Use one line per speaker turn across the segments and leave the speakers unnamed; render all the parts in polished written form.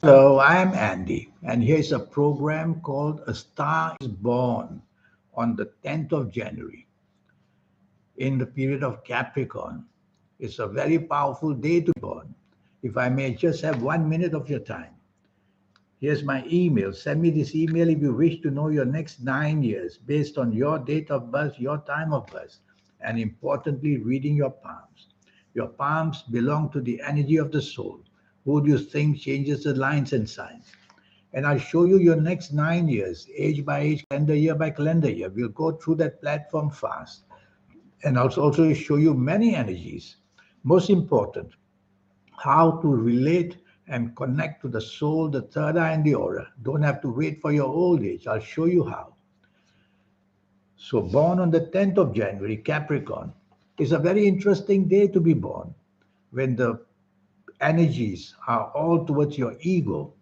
Hello, I'm Andy, and here's a program called A Star is Born on the 10th of January in the period of Capricorn. It's a very powerful day to be born. If I may just have 1 minute of your time, here's my email. Send me this email if you wish to know your next 9 years based on your date of birth, your time of birth, and importantly, reading your palms. Your palms belong to the energy of the soul. Who do you think changes the lines and signs? And I'll show you your next 9 years, age by age, calendar year by calendar year. We'll go through that platform fast. And I'll also show you many energies. Most important, how to relate and connect to the soul, the third eye, and the aura. Don't have to wait for your old age. I'll show you how. So, born on the 10th of January, Capricorn, is a very interesting day to be born when the energies are all towards your ego.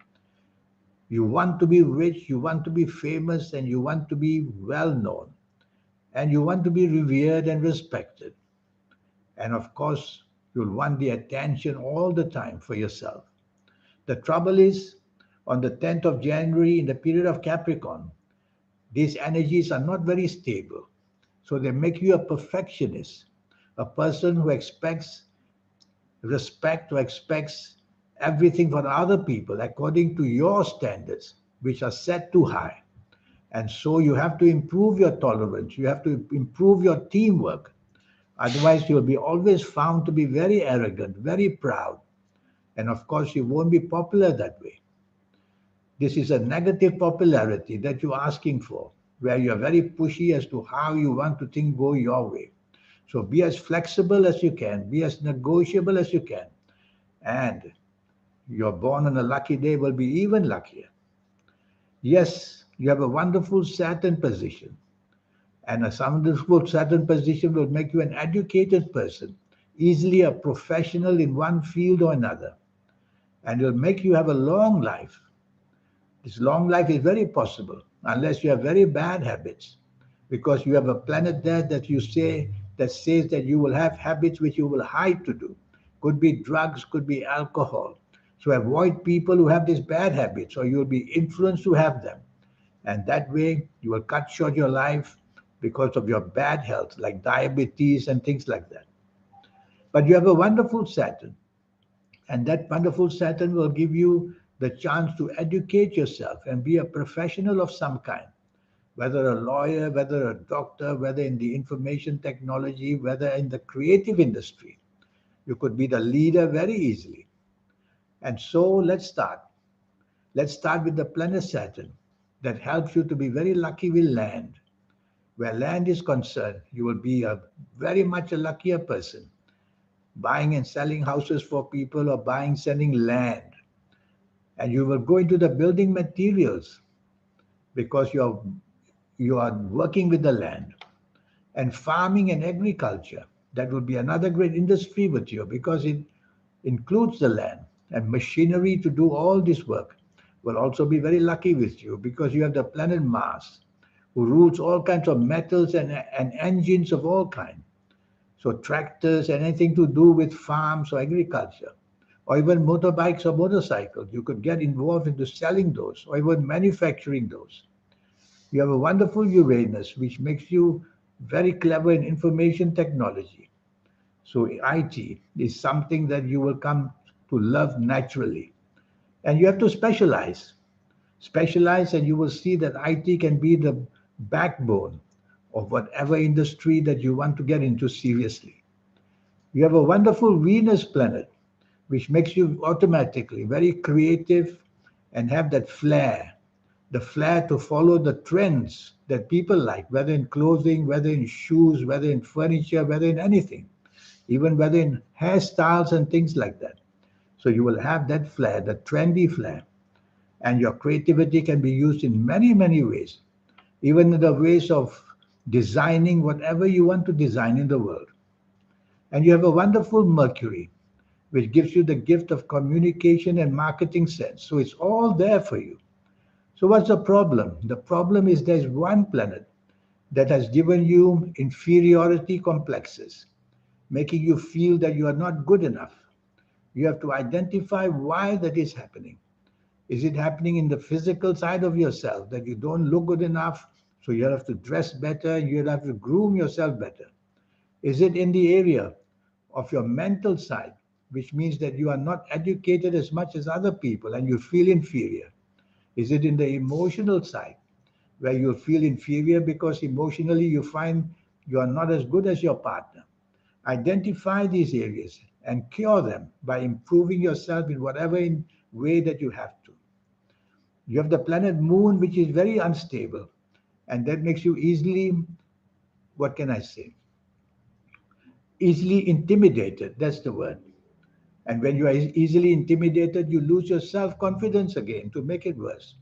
You want to be rich, you want to be famous, and you want to be well known, and you want to be revered and respected. And of course, you'll want the attention all the time for yourself. The trouble is, on the 10th of January, in the period of Capricorn, these energies are not very stable. So they make you a perfectionist, a person who expects respect, who expects everything from other people according to your standards, which are set too high. And so you have to improve your tolerance. You have to improve your teamwork. Otherwise, you'll be always found to be very arrogant, very proud. And of course, you won't be popular that way. This is a negative popularity that you're asking for, where you're very pushy as to how you want to think go your way. So be as flexible as you can, be as negotiable as you can. And you're born on a lucky day will be even luckier. Yes, you have a wonderful Saturn position. And a wonderful Saturn position will make you an educated person, easily a professional in one field or another. And it will make you have a long life. This long life is very possible unless you have very bad habits, because you have a planet there that you say that says that you will have habits which you will hide to do. Could be drugs, could be alcohol. So avoid people who have these bad habits, or you'll be influenced to have them. And that way you will cut short your life because of your bad health, like diabetes and things like that. But you have a wonderful Saturn, and that wonderful Saturn will give you the chance to educate yourself and be a professional of some kind, whether a lawyer, whether a doctor, whether in the information technology, whether in the creative industry. You could be the leader very easily. And so let's start. Let's start with the planet Saturn that helps you to be very lucky with land. Where land is concerned, you will be a very much a luckier person, buying and selling houses for people or buying, selling land. And you will go into the building materials because you are working with the land. And farming and agriculture, that will be another great industry with you because it includes the land, and machinery to do all this work will also be very lucky with you because you have the planet Mars, who rules all kinds of metals and engines of all kinds. So tractors, anything to do with farms or agriculture, or even motorbikes or motorcycles, you could get involved into selling those or even manufacturing those. You have a wonderful Uranus, which makes you very clever in information technology. So IT is something that you will come to love naturally. And you have to specialize. Specialize, and you will see that IT can be the backbone of whatever industry that you want to get into seriously. You have a wonderful Venus planet, which makes you automatically very creative and have that flair, the flair to follow the trends that people like, whether in clothing, whether in shoes, whether in furniture, whether in anything, even whether in hairstyles and things like that. So you will have that flair, the trendy flair, and your creativity can be used in many, many ways, even in the ways of designing whatever you want to design in the world. And you have a wonderful Mercury, which gives you the gift of communication and marketing sense. So it's all there for you. So what's the problem? The problem is there's one planet that has given you inferiority complexes, making you feel that you are not good enough. You have to identify why that is happening. Is it happening in the physical side of yourself that you don't look good enough, so you have to dress better, you have to groom yourself better? Is it in the area of your mental side, which means that you are not educated as much as other people and you feel inferior? Is it in the emotional side, where you feel inferior because emotionally you find you are not as good as your partner? Identify these areas and cure them by improving yourself in whatever way that you have to. You have the planet Moon, which is very unstable, and that makes you easily, what can I say, easily intimidated. That's the word. And when you are easily intimidated, you lose your self confidence again to make it worse.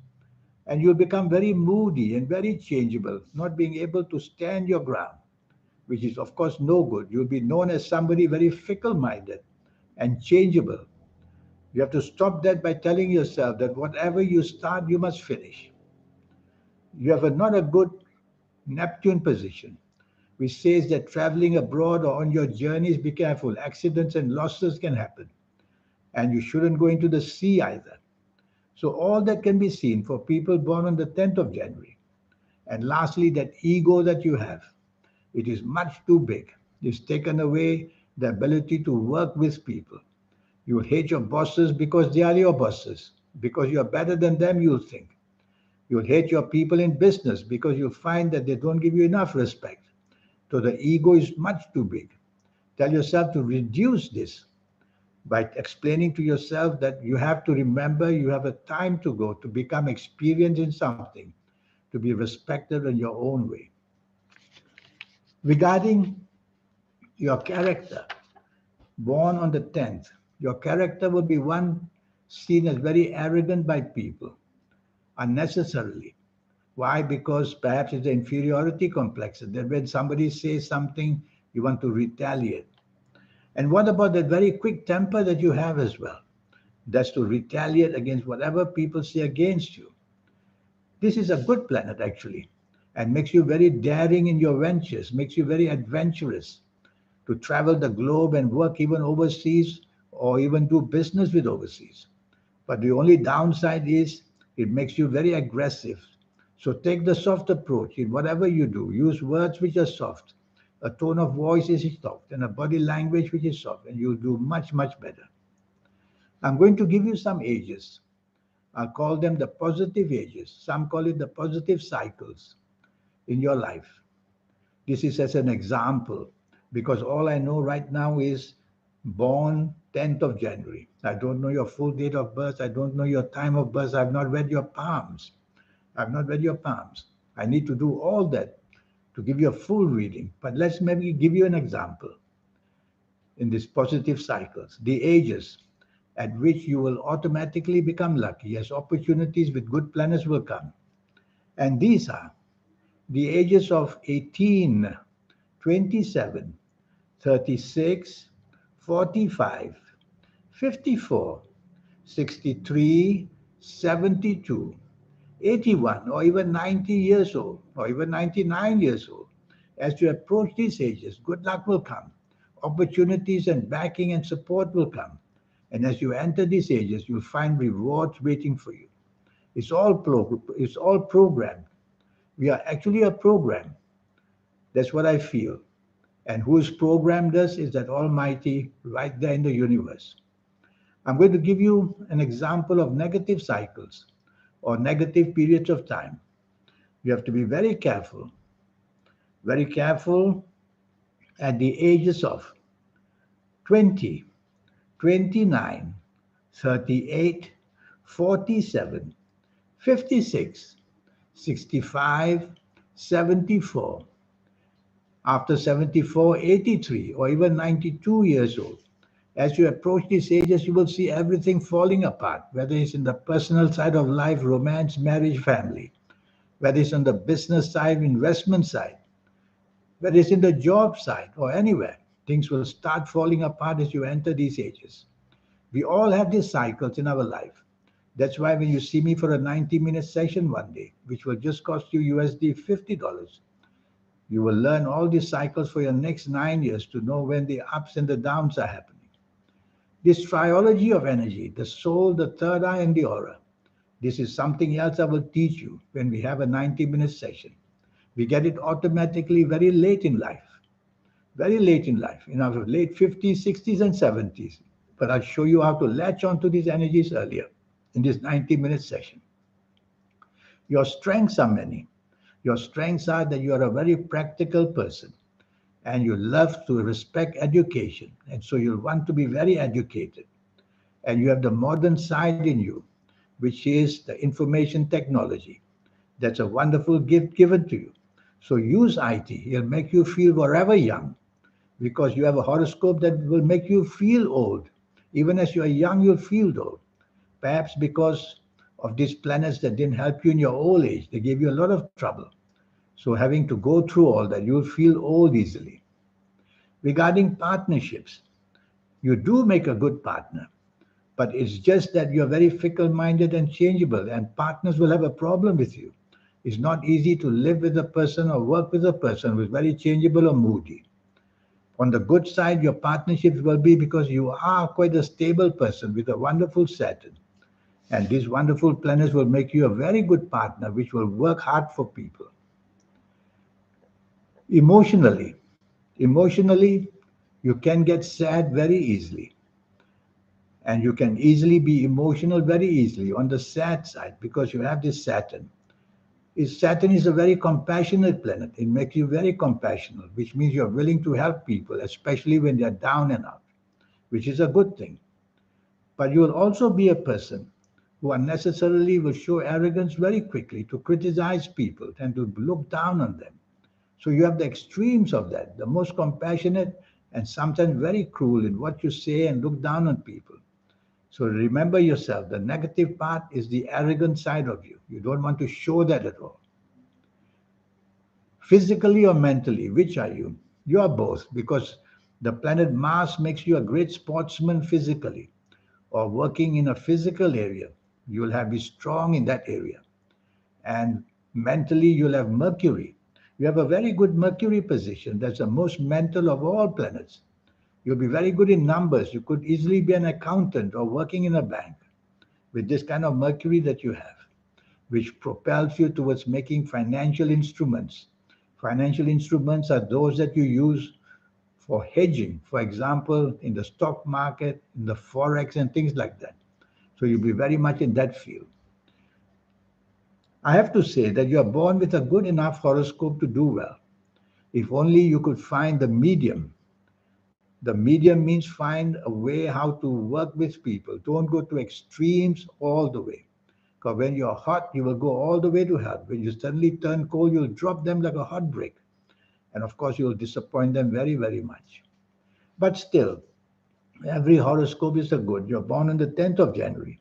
And you become very moody and very changeable, not being able to stand your ground, which is, of course, no good. You'll be known as somebody very fickle minded and changeable. You have to stop that by telling yourself that whatever you start, you must finish. You have not a good Neptune position, which says that traveling abroad or on your journeys, be careful. Accidents and losses can happen. And you shouldn't go into the sea either. So, all that can be seen for people born on the 10th of January. And lastly, that ego that you have, it is much too big. It's taken away the ability to work with people. You hate your bosses because they are your bosses. Because you are better than them, you think. You'll hate your people in business because you find that they don't give you enough respect. So the ego is much too big. Tell yourself to reduce this by explaining to yourself that you have to remember you have a time to go to become experienced in something, to be respected in your own way. Regarding your character, born on the 10th, your character will be one seen as very arrogant by people unnecessarily. Why? Because perhaps it's the inferiority complex that when somebody says something, you want to retaliate. And what about that very quick temper that you have as well? That's to retaliate against whatever people say against you. This is a good planet, actually, and makes you very daring in your ventures, makes you very adventurous to travel the globe and work even overseas or even do business with overseas. But the only downside is it makes you very aggressive. So take the soft approach in whatever you do. Use words which are soft. A tone of voice is soft and a body language which is soft, and you'll do much, much better. I'm going to give you some ages. I'll call them the positive ages. Some call it the positive cycles in your life. This is as an example because all I know right now is born 10th of January. I don't know your full date of birth. I don't know your time of birth. I've not read your palms. I've not read your palms. I need to do all that to give you a full reading. But let's maybe give you an example in these positive cycles, the ages at which you will automatically become lucky as opportunities with good planets will come. And these are the ages of 18, 27, 36, 45, 54, 63, 72, 81, or even 90 years old, or even 99 years old. As you approach these ages, good luck will come. Opportunities and backing and support will come. And as you enter these ages, you'll find rewards waiting for you. It's all programmed. We are actually a program. That's what I feel. And who has programmed us is that Almighty right there in the universe. I'm going to give you an example of negative cycles or negative periods of time. You have to be very careful at the ages of 20, 29, 38, 47, 56, 65, 74. After 74, 83, or even 92 years old. As you approach these ages, you will see everything falling apart, whether it's in the personal side of life, romance, marriage, family, whether it's on the business side, investment side, whether it's in the job side or anywhere. Things will start falling apart as you enter these ages. We all have these cycles in our life. That's why when you see me for a 90-minute session one day, which will just cost you USD $50, you will learn all these cycles for your next 9 years to know when the ups and the downs are happening. This triology of energy, the soul, the third eye, and the aura, This is something else I will teach you when we have a 90-minute session. We get it automatically very late in life, very late in life, in our late 50s, 60s, and 70s. But I'll show you how to latch onto these energies earlier in this 90-minute session. Your strengths are many. Your strengths are that you are a very practical person and you love to respect education. And so you'll want to be very educated. And you have the modern side in you, which is the information technology. That's a wonderful gift given to you. So use IT. It'll make you feel forever young because you have a horoscope that will make you feel old. Even as you are young, you'll feel old. Perhaps because of these planets that didn't help you in your old age, they gave you a lot of trouble. So having to go through all that, you'll feel old easily. Regarding partnerships, you do make a good partner, but it's just that you're very fickle minded and changeable, and partners will have a problem with you. It's not easy to live with a person or work with a person who's very changeable or moody. On the good side, your partnerships will be because you are quite a stable person with a wonderful Saturn. And these wonderful planets will make you a very good partner, which will work hard for people. Emotionally, emotionally, you can get sad very easily. And you can easily be emotional very easily on the sad side because you have this Saturn. Saturn is a very compassionate planet. It makes you very compassionate, which means you're willing to help people, especially when they're down and out, which is a good thing. But you will also be a person who unnecessarily will show arrogance very quickly to criticize people and to look down on them. So you have the extremes of that, the most compassionate and sometimes very cruel in what you say and look down on people. So remember yourself, the negative part is the arrogant side of you. You don't want to show that at all. Physically or mentally, which are you? You are both because the planet Mars makes you a great sportsman physically or working in a physical area. You will have be strong in that area. And mentally, you'll have Mercury. You have a very good Mercury position. That's the most mental of all planets. You'll be very good in numbers. You could easily be an accountant or working in a bank with this kind of Mercury that you have, which propels you towards making financial instruments. Financial instruments are those that you use for hedging, for example, in the stock market, in the forex, and things like that. So you'll be very much in that field. I have to say that you are born with a good enough horoscope to do well. If only you could find the medium. The medium means find a way how to work with people. Don't go to extremes all the way. Because when you're hot, you will go all the way to hell. When you suddenly turn cold, you'll drop them like a hot brick. And of course, you'll disappoint them very, very much. But still, every horoscope is a good. You're born on the 10th of January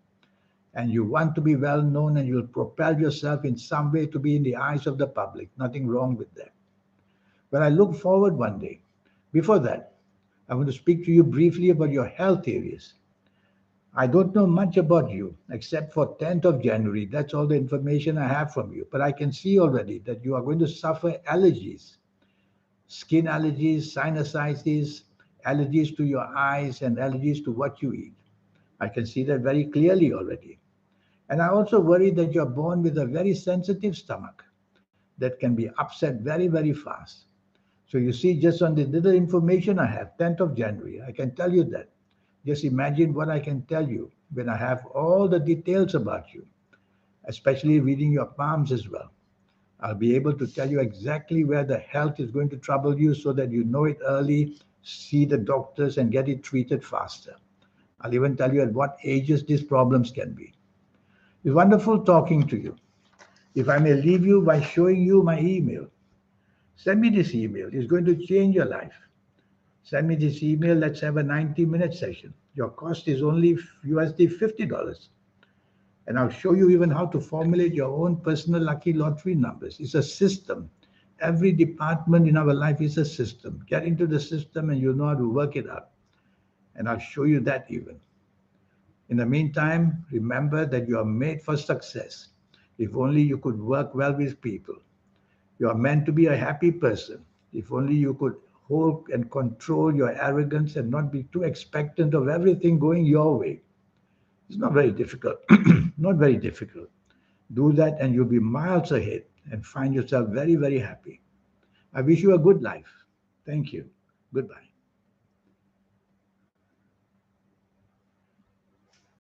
and you want to be well known and you'll propel yourself in some way to be in the eyes of the public. Nothing wrong with that. But I look forward one day. Before that, I want to speak to you briefly about your health areas. I don't know much about you except for 10th of January. That's all the information I have from you. But I can see already that you are going to suffer allergies, skin allergies, sinusitis, allergies to your eyes, and allergies to what you eat. I can see that very clearly already. And I also worry that you're born with a very sensitive stomach that can be upset very, very fast. So you see, just on the little information I have, 10th of January, I can tell you that. Just imagine what I can tell you when I have all the details about you, especially reading your palms as well. I'll be able to tell you exactly where the health is going to trouble you so that you know it early, see the doctors, and get it treated faster. I'll even tell you at what ages these problems can be. It's wonderful talking to you. If I may leave you by showing you my email, send me this email. It's going to change your life. Send me this email. Let's have a 90-minute session. Your cost is only USD $50. And I'll show you even how to formulate your own personal lucky lottery numbers. It's a system. Every department in our life is a system. Get into the system and you'll know how to work it out. And I'll show you that even. In the meantime, remember that you are made for success. If only you could work well with people. You are meant to be a happy person. If only you could hold and control your arrogance and not be too expectant of everything going your way. It's not very difficult. Not very difficult. Do that and you'll be miles ahead and find yourself very, very happy. I wish you a good life. Thank you. Goodbye.